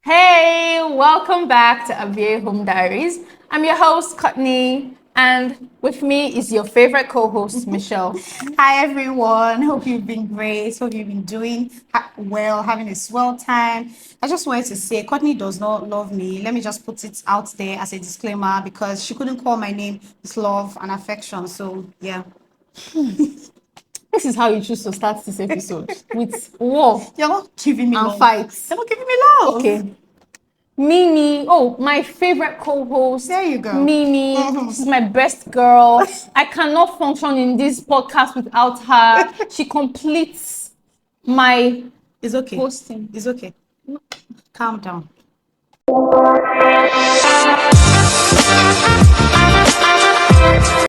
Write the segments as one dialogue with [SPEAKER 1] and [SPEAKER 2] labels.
[SPEAKER 1] Hey, welcome back to ABA Home Diaries. I'm your host, Courtney, and with me is your favorite co-host, Michelle.
[SPEAKER 2] Hi everyone, hope you've been great. Hope you've been doing well, having a swell time. I just wanted to say, Courtney does not love me. Let me just put it out there as a disclaimer because she couldn't call my name with love and affection. So, yeah.
[SPEAKER 1] This is how you choose to start this episode with war
[SPEAKER 2] You're not giving me
[SPEAKER 1] and
[SPEAKER 2] love.
[SPEAKER 1] fights.
[SPEAKER 2] You're not giving me love.
[SPEAKER 1] Okay. Mimi, oh, my favorite co-host.
[SPEAKER 2] There you go.
[SPEAKER 1] Mimi, she's my best girl. I cannot function in this podcast without her. She completes my
[SPEAKER 2] It's okay.
[SPEAKER 1] hosting.
[SPEAKER 2] It's okay. Calm down.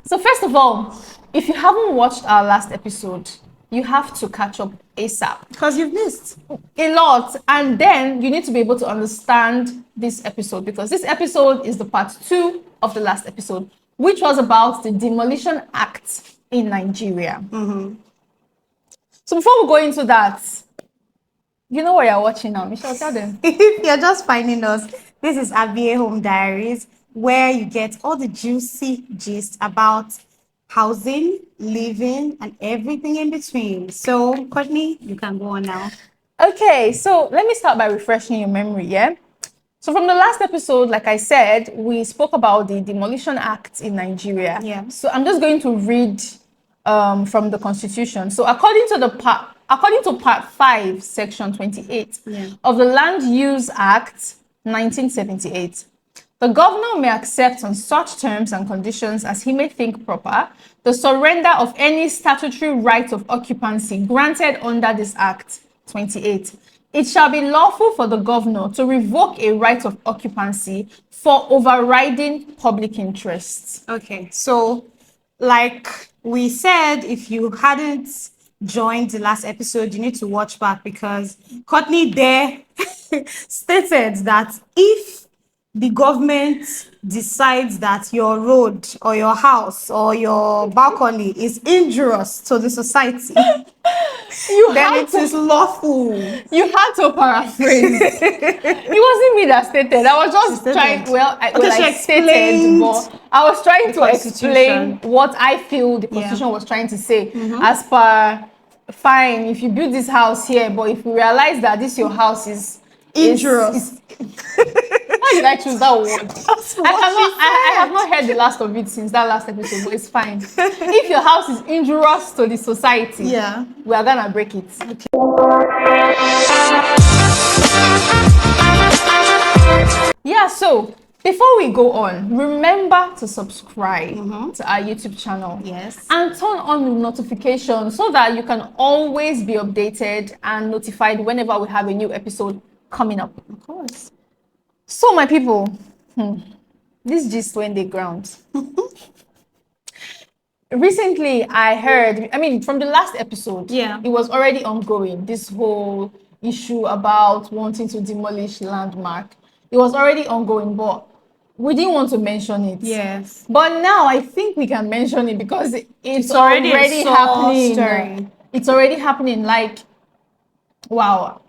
[SPEAKER 1] So first of all, if you haven't watched our last episode, you have to catch up ASAP.
[SPEAKER 2] Because you've missed.
[SPEAKER 1] A lot, and then you need to be able to understand this episode because this episode is the part 2 of the last episode, which was about the Demolition Act in Nigeria. So before we go into that, you know what you're watching now, Michelle, tell them.
[SPEAKER 2] If you're just finding us, this is ABA Home Diaries, where you get all the juicy gist about housing, living, and everything in between. So, Courtney, you can go on now.
[SPEAKER 1] Okay, so let me start by refreshing your memory, yeah? So from the last episode, like I said, we spoke about the Demolition Act in Nigeria.
[SPEAKER 2] Yeah.
[SPEAKER 1] So I'm just going to read from the Constitution. So according to Part 5, Section 28 of the Land Use Act 1978, the governor may accept on such terms and conditions as he may think proper the surrender of any statutory right of occupancy granted under this Act 28. It shall be lawful for the governor to revoke a right of occupancy for overriding public interests.
[SPEAKER 2] Okay, so like we said, if you hadn't joined the last episode, you need to watch back because Courtney there stated that if the government decides that your road or your house or your balcony is injurious to the society, then it is lawful.
[SPEAKER 1] You had to paraphrase. It wasn't me that stated. I was just trying. I stated, but I was trying to explain what I feel the Constitution was trying to say. As per, fine, if you build this house here, but if we realize that this your house is
[SPEAKER 2] injurious.
[SPEAKER 1] Why did I choose that word? I have not heard the last of it since that last episode, but it's fine. If your house is injurious to the society, we are gonna break it. Okay. Yeah, so before we go on, remember to subscribe to our YouTube channel.
[SPEAKER 2] Yes.
[SPEAKER 1] And turn on the notifications so that you can always be updated and notified whenever we have a new episode coming up.
[SPEAKER 2] Of course.
[SPEAKER 1] So my people, this gist went the ground. Recently, I heard, from the last episode, it was already ongoing, this whole issue about wanting to demolish landmark. It was already ongoing, but we didn't want to mention it.
[SPEAKER 2] Yes.
[SPEAKER 1] But now I think we can mention it because it's already happening. It's already happening. Like, wow.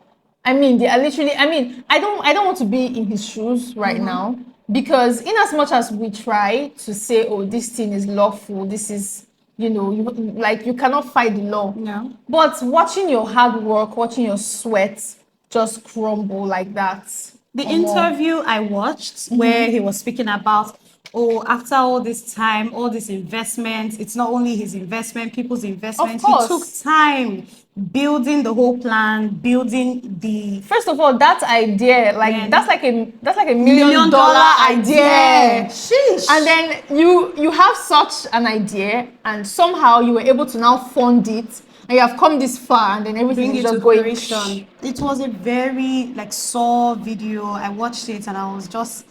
[SPEAKER 1] I don't want to be in his shoes right now because in as much as we try to say, oh, this thing is lawful, this is, you cannot fight the law.
[SPEAKER 2] No.
[SPEAKER 1] But watching your hard work, watching your sweat just crumble like that.
[SPEAKER 2] The interview I watched where he was speaking about, after all this time, all this investment, it's not only his investment, people's investment.
[SPEAKER 1] Of course.
[SPEAKER 2] He took time building the whole plan, building the...
[SPEAKER 1] First of all, that idea, that's like a $1 million idea.
[SPEAKER 2] Sheesh.
[SPEAKER 1] And then you have such an idea and somehow you were able to now fund it and you have come this far and then everything is just going.
[SPEAKER 2] It was a very sore video. I watched it and I was just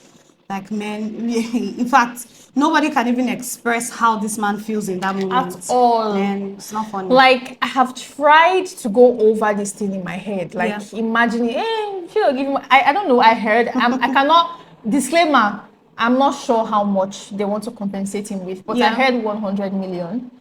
[SPEAKER 2] like, man, in fact, nobody can even express how this man feels in that moment.
[SPEAKER 1] At all.
[SPEAKER 2] And it's not funny.
[SPEAKER 1] Like, I have tried to go over this thing in my head. Like, imagining, I don't know, I heard, I cannot, disclaimer, I'm not sure how much they want to compensate him with, but I heard 100 million.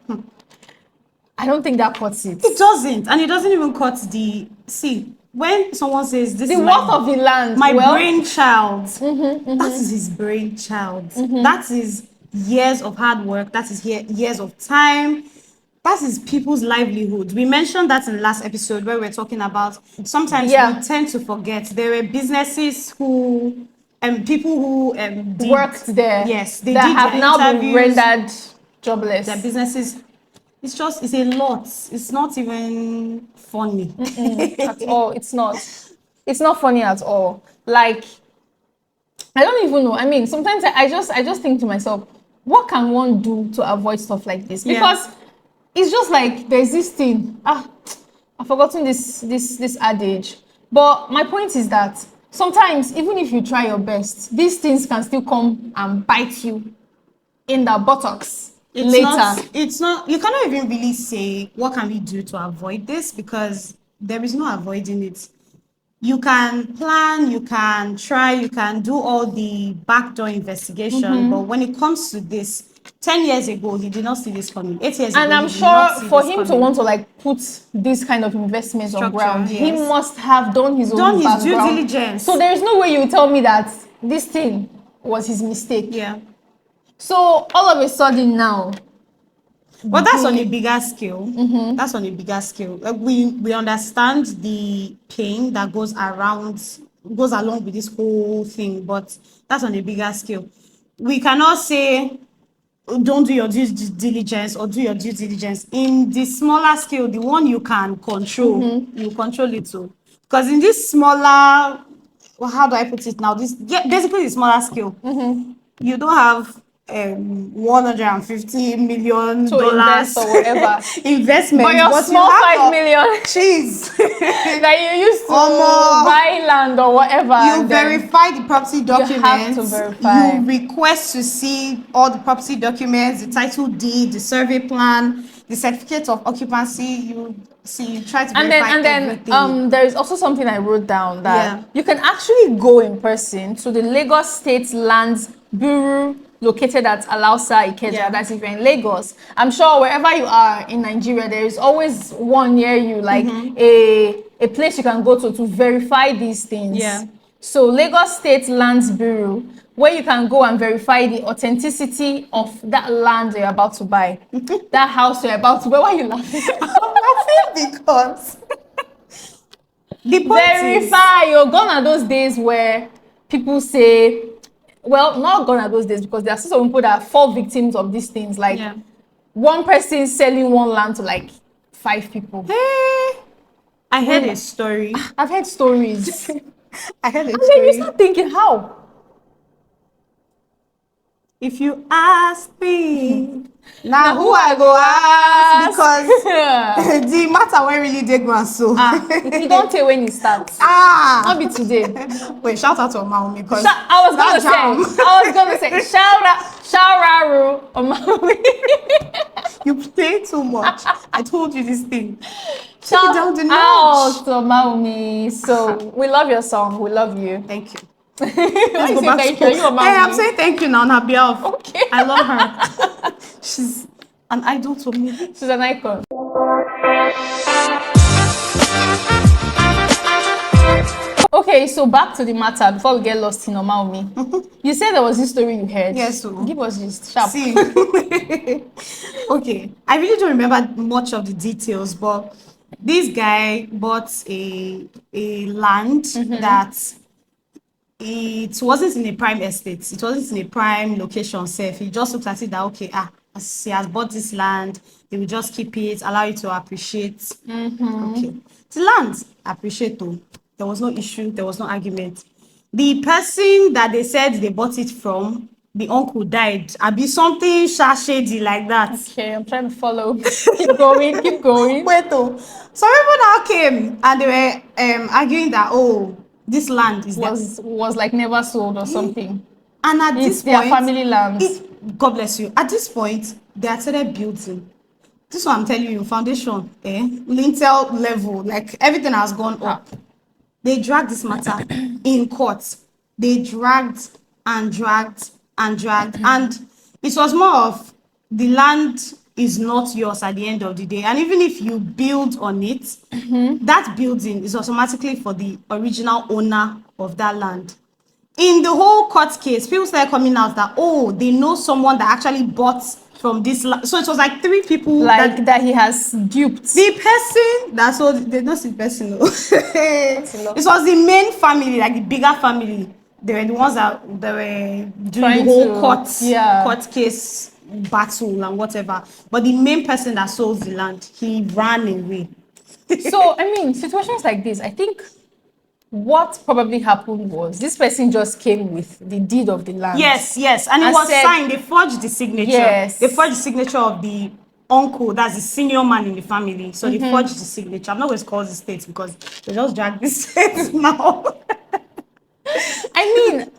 [SPEAKER 1] I don't think that cuts it.
[SPEAKER 2] It doesn't, and it doesn't even cut the. See, when someone says this
[SPEAKER 1] The
[SPEAKER 2] is
[SPEAKER 1] worth of the land.
[SPEAKER 2] my
[SPEAKER 1] well,
[SPEAKER 2] brainchild, that is his brainchild. That is years of hard work. That is years of time. That is people's livelihood. We mentioned that in the last episode where we're talking about sometimes we tend to forget there were businesses who people who did,
[SPEAKER 1] worked there.
[SPEAKER 2] Yes, they
[SPEAKER 1] that
[SPEAKER 2] did
[SPEAKER 1] have
[SPEAKER 2] their
[SPEAKER 1] now been
[SPEAKER 2] interviews,
[SPEAKER 1] rendered jobless.
[SPEAKER 2] their businesses. It's a lot. It's not even funny
[SPEAKER 1] at all. It's not. It's not funny at all. Like, I don't even know. I mean, sometimes I just think to myself, what can one do to avoid stuff like this? Because it's just like there's this thing. I've forgotten this adage. But my point is that sometimes, even if you try your best, these things can still come and bite you in the buttocks.
[SPEAKER 2] It's not, you cannot even really say what can we do to avoid this, because there is no avoiding it. You can plan, you can try, you can do all the backdoor investigation, but when it comes to this, 10 years ago he did not see this coming. 8 years ago,
[SPEAKER 1] and I'm sure for him to want to like put this kind of investments on ground, he must have done his own background.
[SPEAKER 2] Due diligence.
[SPEAKER 1] So there is no way you will tell me that this thing was his mistake. So all of a sudden now,
[SPEAKER 2] but that's on a bigger scale. That's on a bigger scale. Like we understand the pain that goes along with this whole thing, but that's on a bigger scale. We cannot say don't do your due diligence or do your due diligence. In the smaller scale, the one you can control, you control it too. Because in this smaller, well, how do I put it now? Basically the smaller scale, you don't have $150 million
[SPEAKER 1] to invest or whatever
[SPEAKER 2] investment,
[SPEAKER 1] but your small 5 million
[SPEAKER 2] cheese
[SPEAKER 1] that you used to buy land or whatever,
[SPEAKER 2] you verify the property documents.
[SPEAKER 1] You have to verify.
[SPEAKER 2] You request to see all the property documents, the title deed, the survey plan, the certificate of occupancy. You try to verify everything.
[SPEAKER 1] There is also something I wrote down that you can actually go in person to the Lagos State Lands Bureau located at Alausa, Ikeja. That's if you're in Lagos. I'm sure wherever you are in Nigeria, there is always one near you, like a place you can go to verify these things. So Lagos State Lands Bureau, where you can go and verify the authenticity of that land you're about to buy, that house you're about to buy. Why are you laughing?
[SPEAKER 2] I'm laughing because the point
[SPEAKER 1] verify. You're gone are those days where people say, well, not gone are those days, because there are still some people that fall victims of these things. Like one person selling one land to like 5 people.
[SPEAKER 2] Hey, I heard a story.
[SPEAKER 1] I've heard stories.
[SPEAKER 2] I heard a
[SPEAKER 1] and
[SPEAKER 2] story.
[SPEAKER 1] then you start thinking, how?
[SPEAKER 2] If you ask me, now who I go ask? Because the matter won't really dig one so.
[SPEAKER 1] You don't tell when you start. Not be today.
[SPEAKER 2] Wait, shout out to Omaumi, because
[SPEAKER 1] I was gonna say shout out Omaumi.
[SPEAKER 2] You play too much. I told you this thing.
[SPEAKER 1] Shout out to Omaumi. So we love your song. We love you.
[SPEAKER 2] Thank you.
[SPEAKER 1] Let's go back to
[SPEAKER 2] Hey, I'm saying thank you now on her behalf.
[SPEAKER 1] Okay.
[SPEAKER 2] I love her. She's an idol to me.
[SPEAKER 1] She's an icon. Okay, so back to the matter before we get lost in Omaumi. You said there was this story you heard.
[SPEAKER 2] Yes. So
[SPEAKER 1] give us this sharp.
[SPEAKER 2] See. Okay. I really don't remember much of the details, but this guy bought a land that it wasn't in a prime estate. It wasn't in a prime location safe. He just looked at it that, okay, as he has bought this land, he will just keep it, allow it to appreciate. Okay. The land appreciate though. There was no issue. There was no argument. The person that they said they bought it from, the uncle died. I be something shady like that.
[SPEAKER 1] Okay, I'm trying to follow. Keep going, keep going.
[SPEAKER 2] Wait though. Some people now came and they were arguing that, oh, this land
[SPEAKER 1] was like never sold or something.
[SPEAKER 2] And at this point,
[SPEAKER 1] their family land.
[SPEAKER 2] God bless you. At this point, they had started building. This is what I'm telling you, foundation, lintel level, like everything has gone up. They dragged this matter in court. They dragged and dragged and dragged. And it was more of the land is not yours at the end of the day. And even if you build on it, that building is automatically for the original owner of that land. In the whole court case, people started coming out that, oh, they know someone that actually bought from this land. So it was like 3 people
[SPEAKER 1] Like that he has duped.
[SPEAKER 2] the person that sold, they don't see the person. No. It was the main family, like the bigger family. They were the ones that they were doing
[SPEAKER 1] Trying
[SPEAKER 2] the whole
[SPEAKER 1] to-
[SPEAKER 2] court case battle and whatever. But the main person that sold the land, he ran away.
[SPEAKER 1] So, I mean, situations like this, I think what probably happened was this person just came with the deed of the land.
[SPEAKER 2] Yes, and it
[SPEAKER 1] And
[SPEAKER 2] was
[SPEAKER 1] said-
[SPEAKER 2] signed. They forged the signature.
[SPEAKER 1] Yes.
[SPEAKER 2] They forged the signature of the uncle, that's the senior man in the family. So they forged the signature. I'm not going to call the states because they just drag the states now.
[SPEAKER 1] I mean,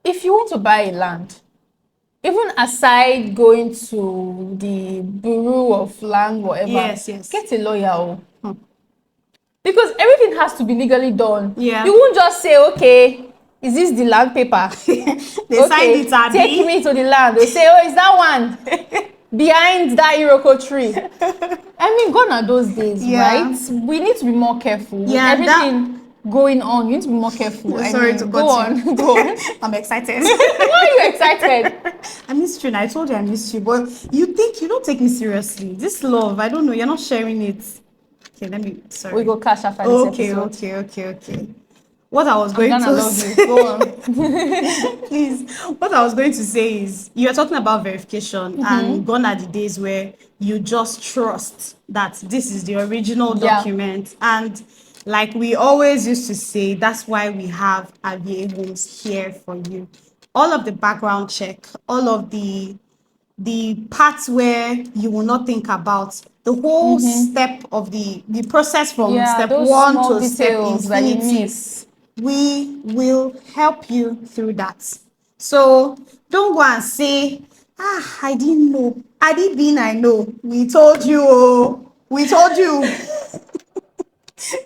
[SPEAKER 1] if you want to buy a land, even aside going to the Bureau of Land, whatever,
[SPEAKER 2] Yes.
[SPEAKER 1] get a lawyer. Because everything has to be legally done.
[SPEAKER 2] Yeah.
[SPEAKER 1] You won't just say, okay, is this the land paper?
[SPEAKER 2] They signed it, Abi.
[SPEAKER 1] Take me to the land. They say, oh, is that one behind that Iroko tree? I mean, gone are those days,
[SPEAKER 2] Yeah.
[SPEAKER 1] right? We need to be more careful. With
[SPEAKER 2] Yeah,
[SPEAKER 1] everything going on, you need to be more careful.
[SPEAKER 2] Sorry to
[SPEAKER 1] go
[SPEAKER 2] cut
[SPEAKER 1] on.
[SPEAKER 2] you.
[SPEAKER 1] Go on.
[SPEAKER 2] I'm excited.
[SPEAKER 1] Why are you excited?
[SPEAKER 2] I missed you. And I told you I missed you, but you think you don't take me seriously. This love, I don't know. You're not sharing it. Okay, let me. Sorry.
[SPEAKER 1] We go cash after this episode.
[SPEAKER 2] Okay. What I was going
[SPEAKER 1] I'm
[SPEAKER 2] to
[SPEAKER 1] gonna love
[SPEAKER 2] say,
[SPEAKER 1] you. Go on.
[SPEAKER 2] please. What I was going to say is, you are talking about verification, and gone are the days where you just trust that this is the original
[SPEAKER 1] Yeah.
[SPEAKER 2] document. And like we always used to say, that's why we have AVA Homes here for you. All of the background check, all of the parts where you will not think about, the whole step of the process from step
[SPEAKER 1] those
[SPEAKER 2] 1
[SPEAKER 1] small
[SPEAKER 2] to step
[SPEAKER 1] details that you
[SPEAKER 2] infinity.
[SPEAKER 1] miss.
[SPEAKER 2] We will help you through that. So don't go and say, I didn't know. I didn't mean I know. We told you. Oh. We told you.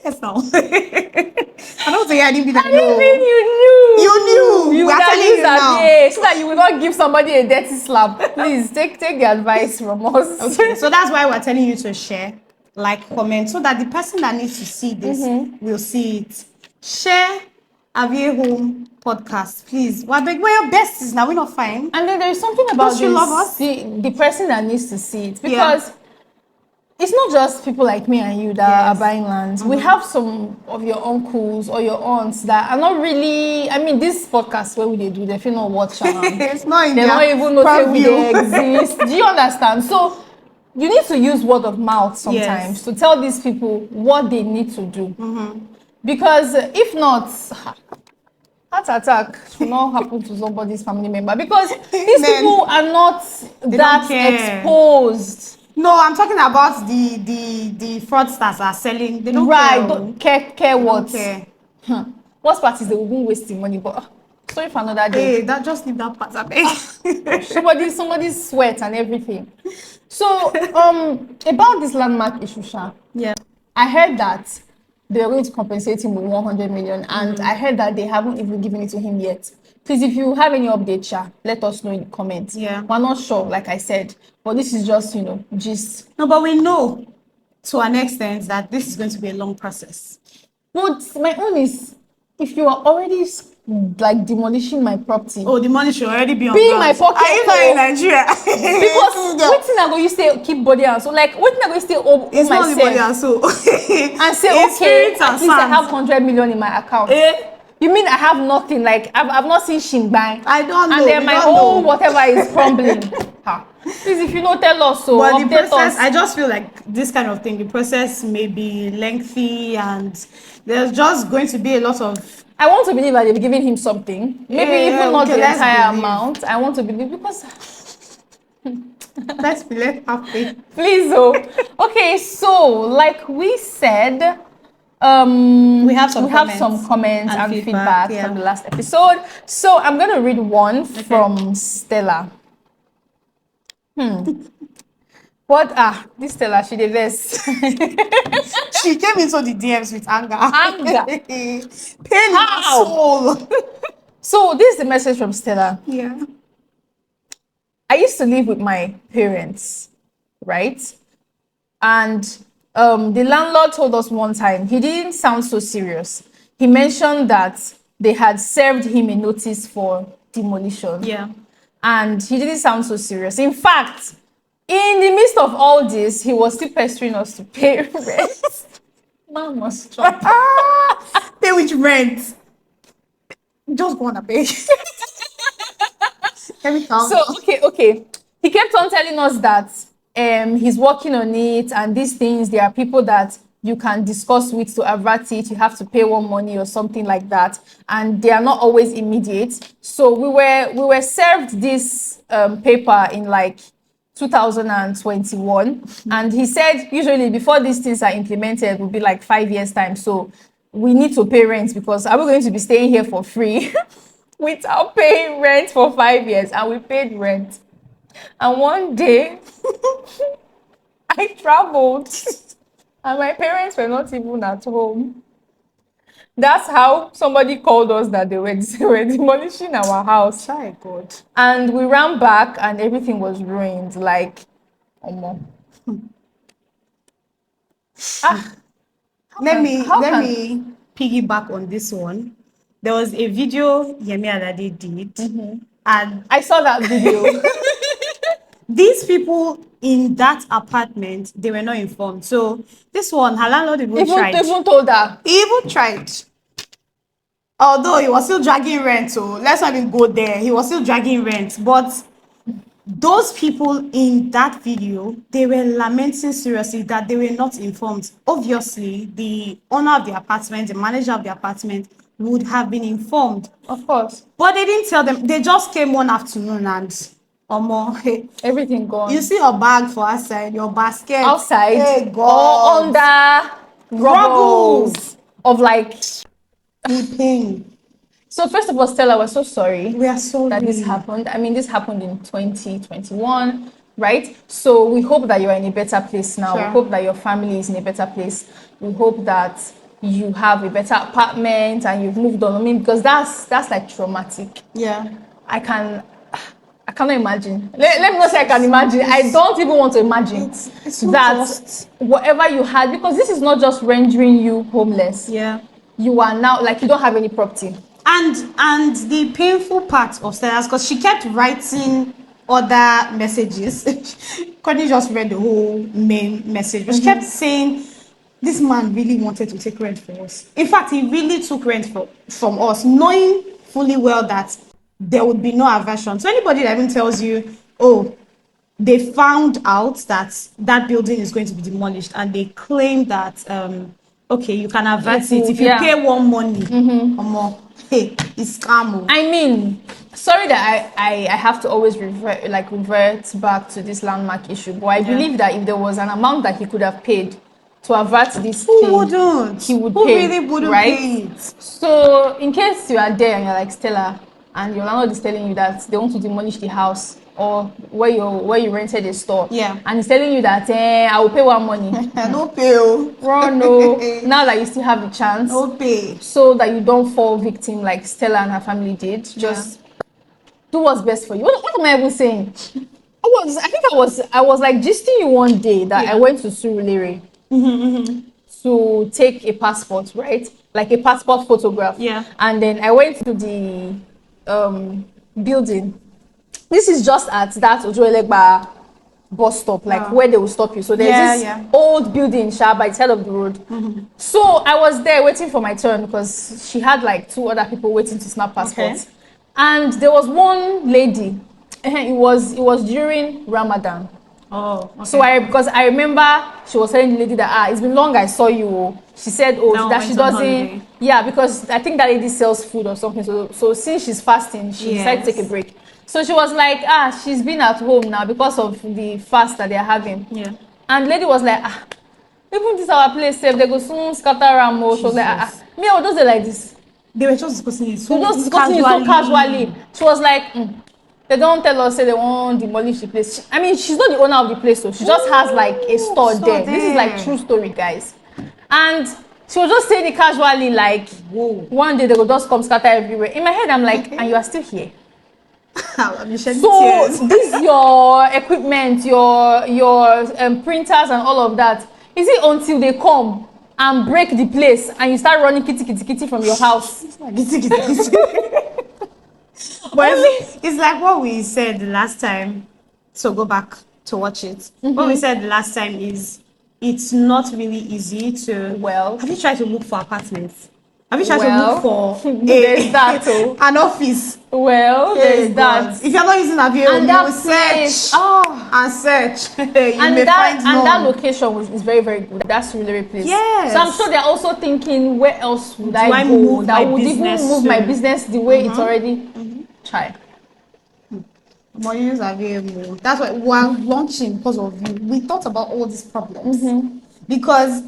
[SPEAKER 2] Yes, no. I don't say I didn't mean I know.
[SPEAKER 1] I didn't mean you knew.
[SPEAKER 2] You knew.
[SPEAKER 1] You
[SPEAKER 2] We are
[SPEAKER 1] would have
[SPEAKER 2] telling
[SPEAKER 1] used
[SPEAKER 2] you
[SPEAKER 1] that,
[SPEAKER 2] now.
[SPEAKER 1] yeah, so that you will not give somebody a dirty slap. Please take the advice from us.
[SPEAKER 2] Okay, so that's why we're telling you to share, like, comment, so that the person that needs to see this will see it. Share Avia Home podcast, please. We're your besties now. We're not fine.
[SPEAKER 1] And then there is something about
[SPEAKER 2] Don't you love us?
[SPEAKER 1] the person that needs to see it, because it's not just people like me and you that are buying lands. We have some of your uncles or your aunts that are not really. I mean, this podcast where they do, they feel not watch around.
[SPEAKER 2] It's not in
[SPEAKER 1] They
[SPEAKER 2] their
[SPEAKER 1] don't even know
[SPEAKER 2] purview.
[SPEAKER 1] they exist. Do you understand? So you need to use word of mouth sometimes to tell these people what they need to do. Because if not, heart attack should not happen to somebody's family member, because these people are not that exposed.
[SPEAKER 2] No, I'm talking about the fraudsters are selling. They don't
[SPEAKER 1] Right,
[SPEAKER 2] care.
[SPEAKER 1] don't care what.
[SPEAKER 2] Don't care.
[SPEAKER 1] Worst part is they will be wasting money, but sorry for another day.
[SPEAKER 2] Hey, that just leave that part. I beg.
[SPEAKER 1] Somebody's sweat and everything. So about this landmark issue, Sha, I heard that they are going to compensate him with 100 million, and I heard that they haven't even given it to him yet. Please, if you have any updates, Sha, let us know in the comments.
[SPEAKER 2] Yeah.
[SPEAKER 1] We're not sure, like I said, but this is just, gist.
[SPEAKER 2] No, but we know to an extent that this is going to be a long process.
[SPEAKER 1] But my own is, if you are already like demolishing my property,
[SPEAKER 2] Oh, the money should already be on
[SPEAKER 1] Be in
[SPEAKER 2] ground.
[SPEAKER 1] my pocket,
[SPEAKER 2] Are you not in Nigeria?
[SPEAKER 1] because wetin I go use stay keep body and so, like wetin I go use stay owe
[SPEAKER 2] It's not the money
[SPEAKER 1] myself
[SPEAKER 2] and so.
[SPEAKER 1] and say,
[SPEAKER 2] It's
[SPEAKER 1] okay,
[SPEAKER 2] spirit and
[SPEAKER 1] at least I
[SPEAKER 2] sand.
[SPEAKER 1] have 100 million in my account. You mean I have nothing? Like I've not seen Shingbai.
[SPEAKER 2] I don't know.
[SPEAKER 1] And then
[SPEAKER 2] we
[SPEAKER 1] my
[SPEAKER 2] don't
[SPEAKER 1] whole
[SPEAKER 2] know.
[SPEAKER 1] whatever is crumbling. Please, if you don't tell us, so
[SPEAKER 2] But the
[SPEAKER 1] update
[SPEAKER 2] process,
[SPEAKER 1] us.
[SPEAKER 2] I just feel like this kind of thing, the process may be lengthy, and there's just going to be a lot of.
[SPEAKER 1] I want to believe that they've given him something. Maybe even not the
[SPEAKER 2] let's
[SPEAKER 1] entire
[SPEAKER 2] believe.
[SPEAKER 1] amount. I want to believe, because
[SPEAKER 2] Let's be left happy.
[SPEAKER 1] please, okay. So, like we said,
[SPEAKER 2] We have some
[SPEAKER 1] some comments and feedback
[SPEAKER 2] yeah.
[SPEAKER 1] from the last episode. So I'm gonna read one from Stella. What? This Stella, she did this.
[SPEAKER 2] She came into the DMs with anger.
[SPEAKER 1] Anger.
[SPEAKER 2] Pain in her
[SPEAKER 1] How?
[SPEAKER 2] soul.
[SPEAKER 1] So this is the message from Stella.
[SPEAKER 2] Yeah.
[SPEAKER 1] I used to live with my parents. right? And the landlord told us one time, he didn't sound so serious. He mentioned that they had served him a notice for demolition.
[SPEAKER 2] Yeah.
[SPEAKER 1] And he didn't sound so serious. In fact, in the midst of all this, he was still pestering us to pay rent. Man must stop.
[SPEAKER 2] Pay with rent. Just go on a pay. Every time.
[SPEAKER 1] So, okay. He kept on telling us that he's working on it and these things, there are people that you can discuss with to avert it. You have to pay one money or something like that. And they are not always immediate. So we were served this paper in like 2021. And he said usually before these things are implemented will be like 5 years time. So we need to pay rent because are we going to be staying here for free without paying rent for 5 years? And we paid rent. And one day I traveled and my parents were not even at home. That's how somebody called us that they were demolishing our house.
[SPEAKER 2] My God.
[SPEAKER 1] And we ran back and everything was ruined. Like,
[SPEAKER 2] Let me piggyback on this one. There was a video Yemi Alade did, and
[SPEAKER 1] I saw that video.
[SPEAKER 2] these people in that apartment, they were not informed. So this one, her landlord even tried.
[SPEAKER 1] Even told her.
[SPEAKER 2] He even tried. Although he was still dragging rent, so let's not even go there. He was still dragging rent. But those people in that video, they were lamenting seriously that they were not informed. Obviously, the owner of the apartment, the manager of the apartment would have been informed.
[SPEAKER 1] Of course.
[SPEAKER 2] But they didn't tell them. They just came one afternoon and
[SPEAKER 1] everything gone.
[SPEAKER 2] You see your bag for outside, your basket
[SPEAKER 1] outside,
[SPEAKER 2] hey,
[SPEAKER 1] or under rubbles of like
[SPEAKER 2] pain.
[SPEAKER 1] So first of all, Stella, we're so sorry.
[SPEAKER 2] We are sorry
[SPEAKER 1] that this happened. I mean, this happened in 2021, right? So we hope that you're in a better place now.
[SPEAKER 2] Sure.
[SPEAKER 1] We hope that your family is in a better place. We hope that you have a better apartment and you've moved on. I mean, because that's like traumatic.
[SPEAKER 2] Yeah.
[SPEAKER 1] I cannot imagine. Let me not say I can imagine. I don't even want to imagine
[SPEAKER 2] it's so
[SPEAKER 1] that
[SPEAKER 2] just.
[SPEAKER 1] whatever you had, because this is not just rendering you homeless.
[SPEAKER 2] Yeah.
[SPEAKER 1] You are now like you don't have any property.
[SPEAKER 2] And the painful part of Stella's, because she kept writing other messages. Courtney just read the whole main message, but she kept saying, this man really wanted to take rent from us. In fact, he really took rent from us, knowing fully well that there would be no aversion. So anybody that even tells you, oh, they found out that that building is going to be demolished and they claim that, okay, you can avert it if you pay one money or more. Hey, it's scam.
[SPEAKER 1] I mean, sorry that I have to always revert back to this landmark issue, but I believe that if there was an amount that he could have paid to avert this thing, he would
[SPEAKER 2] Who
[SPEAKER 1] pay,
[SPEAKER 2] really wouldn't
[SPEAKER 1] right?
[SPEAKER 2] pay it?
[SPEAKER 1] So in case you are there and you're like Stella and your landlord is telling you that they want to demolish the house or where you rented a store, and he's telling you that I will pay one money.
[SPEAKER 2] No pay.
[SPEAKER 1] Run, no. Now that you still have the chance,
[SPEAKER 2] No pay.
[SPEAKER 1] so that you don't fall victim like Stella and her family did. Just do what's best for you. What am I even saying? I was like gisting you one day that I went to Surulere to take a passport, right? Like a passport photograph.
[SPEAKER 2] Yeah.
[SPEAKER 1] And then I went to the building. This is just at that Ojoelegba bus stop, like where they will stop you. So there's this old building by the side of the road. So I was there waiting for my turn because she had like 2 other people waiting to snap passports. Okay. And there was one lady. It was during Ramadan.
[SPEAKER 2] Oh, okay.
[SPEAKER 1] So because I remember she was telling the lady that it's been long I saw you. She said that she doesn't. Yeah, because I think that lady sells food or something. So since she's fasting, she decided to take a break. So she was like, she's been at home now because of the fast that they're having. Yeah. And the lady was like, even this our place, if they go soon scatter around. She was like, me, I would just say like this.
[SPEAKER 2] They were just discussing it
[SPEAKER 1] so casually. She was like, they don't tell us say they won't demolish the place. I mean, she's not the owner of the place, so she just has like a store there. This is like true story, guys. And she was just saying it casually, like, whoa. One day they will just come scatter everywhere. In my head, I'm like, and you are still here.
[SPEAKER 2] I'm shedding
[SPEAKER 1] So
[SPEAKER 2] tears.
[SPEAKER 1] this your equipment, your printers and all of that. Is it until they come and break the place and you start running kitty kitty kitty from your house?
[SPEAKER 2] Gitty, gitty, gitty. But it's like what we said the last time. So go back to watch it. What we said the last time is it's not really easy to.
[SPEAKER 1] Well,
[SPEAKER 2] have you tried to look for apartments? Have you tried to
[SPEAKER 1] well,
[SPEAKER 2] look for
[SPEAKER 1] there's that too.
[SPEAKER 2] an office?
[SPEAKER 1] Well,
[SPEAKER 2] Hey,
[SPEAKER 1] there's
[SPEAKER 2] God.
[SPEAKER 1] that.
[SPEAKER 2] If you're not using Avio,
[SPEAKER 1] And
[SPEAKER 2] you
[SPEAKER 1] that
[SPEAKER 2] will
[SPEAKER 1] place,
[SPEAKER 2] search and search. You
[SPEAKER 1] and
[SPEAKER 2] may
[SPEAKER 1] that
[SPEAKER 2] find
[SPEAKER 1] and that
[SPEAKER 2] none.
[SPEAKER 1] location is very very good. That's really place.
[SPEAKER 2] Yes.
[SPEAKER 1] So I'm sure they're also thinking, where else would I go
[SPEAKER 2] move
[SPEAKER 1] that
[SPEAKER 2] my
[SPEAKER 1] would even
[SPEAKER 2] business
[SPEAKER 1] move
[SPEAKER 2] to?
[SPEAKER 1] my business the way it's already tried.
[SPEAKER 2] More use available. That's why we're launching because of you. We thought about all these problems because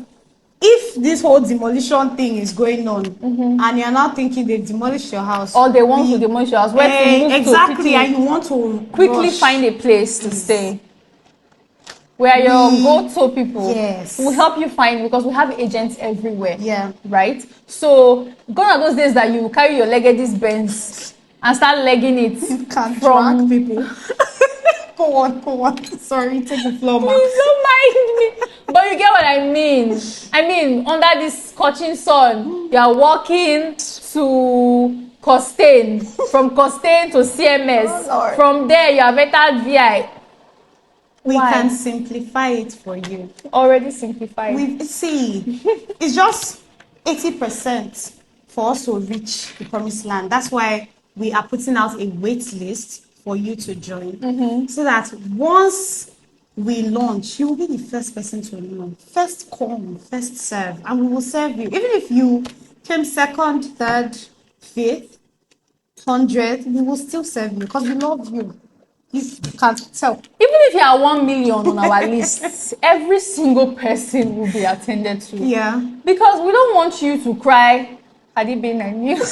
[SPEAKER 2] if this whole demolition thing is going on and you're now thinking they demolish your house,
[SPEAKER 1] Or they want to demolish your house, where to move
[SPEAKER 2] exactly,
[SPEAKER 1] to quickly,
[SPEAKER 2] and you want to
[SPEAKER 1] quickly
[SPEAKER 2] rush.
[SPEAKER 1] find a place to stay. Where your go-to people
[SPEAKER 2] Yes.
[SPEAKER 1] will help you find, because we have agents everywhere.
[SPEAKER 2] Yeah.
[SPEAKER 1] Right? So gone are those days that you carry your Legady's Benz and start legging it
[SPEAKER 2] You can't
[SPEAKER 1] from
[SPEAKER 2] drag people. Go on. Sorry, take the floor, man.
[SPEAKER 1] Please don't mind me. But you get what I mean. I mean, under this scorching sun, you are walking to Costain, from Costain to CMS.
[SPEAKER 2] Oh, Lord.
[SPEAKER 1] From there, you have entered VI.
[SPEAKER 2] We
[SPEAKER 1] Why?
[SPEAKER 2] can simplify it for you.
[SPEAKER 1] Already simplified.
[SPEAKER 2] It's just 80% for us to reach the promised land. That's why we are putting out a wait list for you to join. So that once we launch, you will be the first person to know. First come, first serve, and we will serve you. Even if you came second, third, fifth, 100, we will still serve you because we love you. You can't tell.
[SPEAKER 1] Even if you are 1 million on our list, every single person will be attended to.
[SPEAKER 2] Yeah.
[SPEAKER 1] Because we don't want you to cry, had it been a new.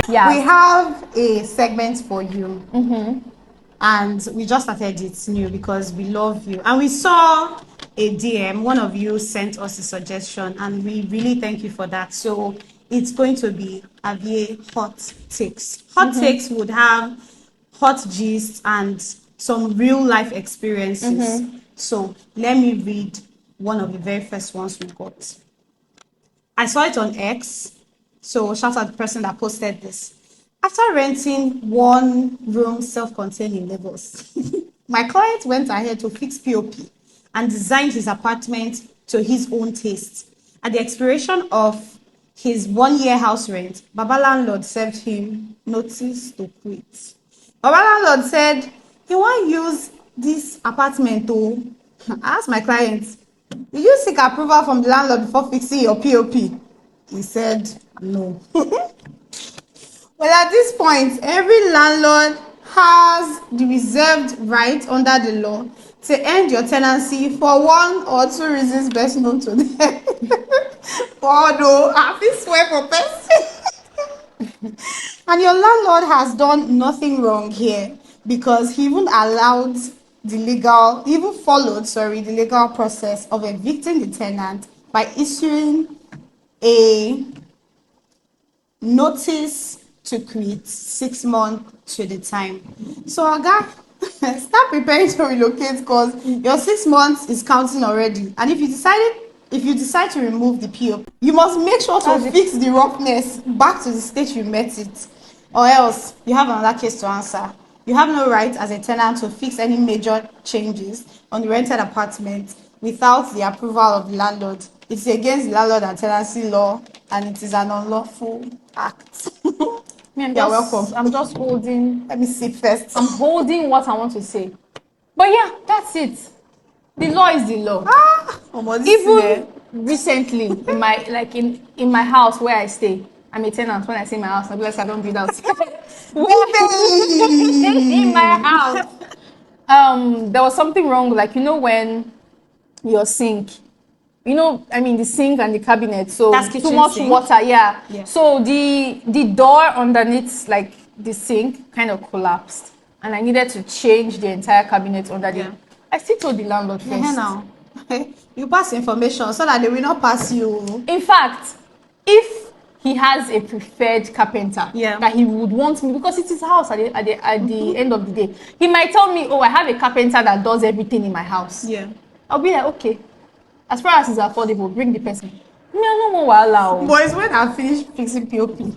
[SPEAKER 1] Yeah.
[SPEAKER 2] We have a segment for you. And we just started it new because we love you. And we saw a DM. One of you sent us a suggestion, and we really thank you for that. So it's going to be Avie Hot Takes. Hot Takes would have hot gist and some real life experiences. So let me read one of the very first ones we got. I saw it on X. So shout out the person that posted this. After renting one room self-contained in Lagos, my client went ahead to fix POP and designed his apartment to his own taste. At the expiration of his 1-year house rent, Baba landlord served him notice to quit. Baba landlord said he won't use this apartment to. I asked my client, did you seek approval from the landlord before fixing your POP? He said no. Well, at this point, every landlord has the reserved right under the law to end your tenancy for one or two reasons best known to them. Although I feel swear for person. And your landlord has done nothing wrong here because he even followed the legal process of evicting the tenant by issuing a notice to quit 6 months to the time. So Oga, start preparing to relocate because your 6 months is counting already. And if you decide to remove the PO, you must make sure to fix the roughness back to the state you met it, or else you have another case to answer. You have no right as a tenant to fix any major changes on the rented apartment without the approval of the landlord. It's against the landlord and tenancy law, and it is an unlawful act. You're welcome.
[SPEAKER 1] I'm just holding.
[SPEAKER 2] Let me see first.
[SPEAKER 1] I'm holding what I want to say. But yeah, that's it. The law is the law. Even recently, in my house where I stay, I'm a tenant. When I say my house, I realize I don't do that. In my house, there was something wrong. Like, you know, when your sink, the sink and the cabinet, so
[SPEAKER 2] That's
[SPEAKER 1] too much
[SPEAKER 2] sink.
[SPEAKER 1] water, yeah. So the door underneath, like the sink, kind of collapsed, and I needed to change the entire cabinet under the. I still told the landlord first.
[SPEAKER 2] Now. You pass information so that they will not pass you.
[SPEAKER 1] In fact, if he has a preferred carpenter that he would want me, because it's his house at the end of the day, he might tell me, oh, I have a carpenter that does everything in my house.
[SPEAKER 2] Yeah.
[SPEAKER 1] I'll be like, okay, as far as it's affordable, bring the person. Me, I don't know what allow.
[SPEAKER 2] Boys, when I finish fixing POP, you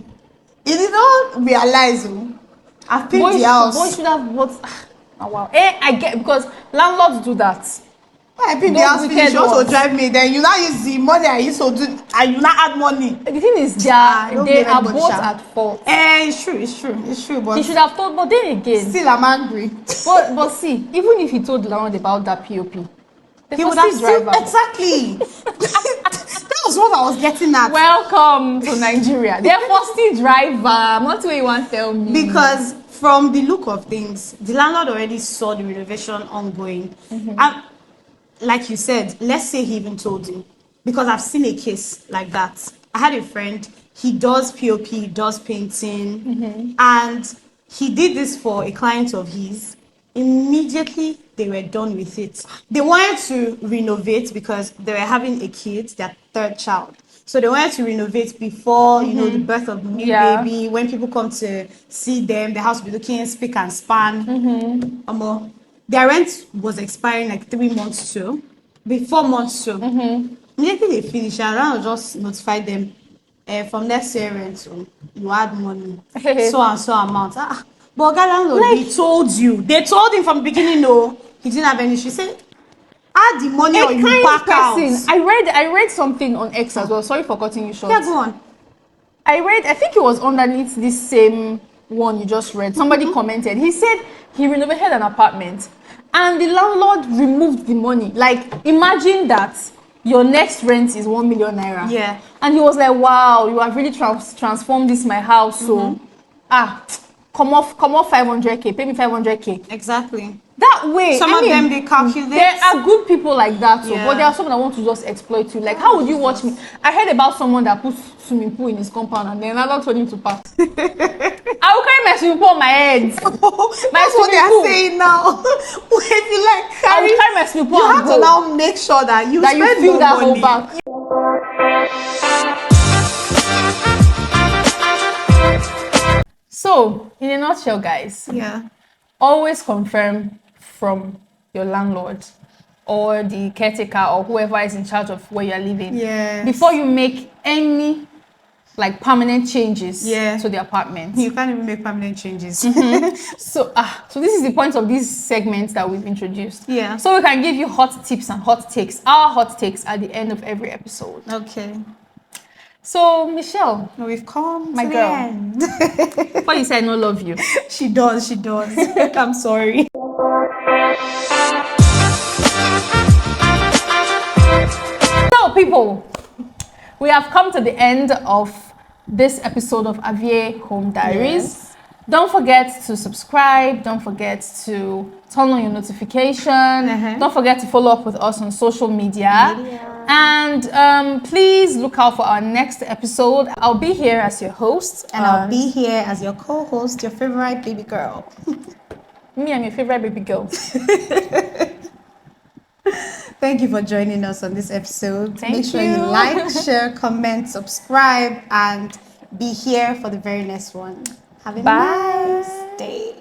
[SPEAKER 2] did not realize I've paid the house.
[SPEAKER 1] Boys should have bought. Oh, wow. I get, because landlords do that.
[SPEAKER 2] When I paid the house finish, you also drive me, then you now use the money I used to do, and you now add money.
[SPEAKER 1] The thing is, they are both at fault.
[SPEAKER 2] It's true. But
[SPEAKER 1] he should have told, but then again,
[SPEAKER 2] still I'm angry.
[SPEAKER 1] But see, even if he told the landlord about that POP,
[SPEAKER 2] he would have still, exactly. That was what I was getting at.
[SPEAKER 1] Welcome to Nigeria. Therefore, still driver. Not what you want to tell me.
[SPEAKER 2] Because from the look of things, the landlord already saw the renovation ongoing. And like you said, let's say he even told you. Because I've seen a case like that. I had a friend, he does POP, he does painting. And he did this for a client of his. Immediately, they were done with it. They wanted to renovate because they were having a kid, their third child. So they wanted to renovate before, you know, the birth of the new baby. When people come to see them, the house will be looking spick and span. Their rent was expiring like 3 months too. 4 months too. Immediately they finish, I'll just notify them. From next year rent, you add money. So and so amount. But landlord, they told you. They told him from the beginning, no, he didn't have any. She said, add the money or you back out.
[SPEAKER 1] I read something on X as well. Sorry for cutting you short.
[SPEAKER 2] Yeah, go on.
[SPEAKER 1] I think it was underneath this same one you just read. Somebody commented. He said he renovated an apartment and the landlord removed the money. Like, imagine that your next rent is 1 million naira.
[SPEAKER 2] Yeah.
[SPEAKER 1] And he was like, wow, you have really transformed this my house. So, come off 500k, pay me 500k.
[SPEAKER 2] Exactly.
[SPEAKER 1] That way,
[SPEAKER 2] some of them they calculate.
[SPEAKER 1] There are good people like that, but there are some that want to just exploit you. Like, how would you watch me? I heard about someone that puts swimming pool in his compound and then another told him to pass. I will carry my swimming pool on my head.
[SPEAKER 2] That's what they are saying now. If you like
[SPEAKER 1] I will carry my swimming pool.
[SPEAKER 2] You have to now make sure that you spend
[SPEAKER 1] fill
[SPEAKER 2] more
[SPEAKER 1] that
[SPEAKER 2] money.
[SPEAKER 1] whole back. So, in a nutshell, guys, always confirm from your landlord or the caretaker or whoever is in charge of where you're living before you make any like permanent changes to the apartment.
[SPEAKER 2] You can't even make permanent changes.
[SPEAKER 1] So this is the point of these segments that we've introduced. So we can give you hot tips and hot takes. Our hot takes at the end of every episode.
[SPEAKER 2] Okay.
[SPEAKER 1] So, Michelle,
[SPEAKER 2] we've come
[SPEAKER 1] my
[SPEAKER 2] to
[SPEAKER 1] girl.
[SPEAKER 2] the end.
[SPEAKER 1] Before you say I don't love you.
[SPEAKER 2] She does. I'm sorry.
[SPEAKER 1] So, people, we have come to the end of this episode of Avie Home Diaries. Don't forget to subscribe. Don't forget to turn on your notification. Don't forget to follow up with us on social media. And please look out for our next episode. I'll be here as your host.
[SPEAKER 2] And I'll be here as your co-host, your favorite baby girl.
[SPEAKER 1] Me, I'm your favorite baby girl.
[SPEAKER 2] Thank you for joining us on this episode.
[SPEAKER 1] Make
[SPEAKER 2] sure you like, share, comment, subscribe, and be here for the very next one. Have a nice day.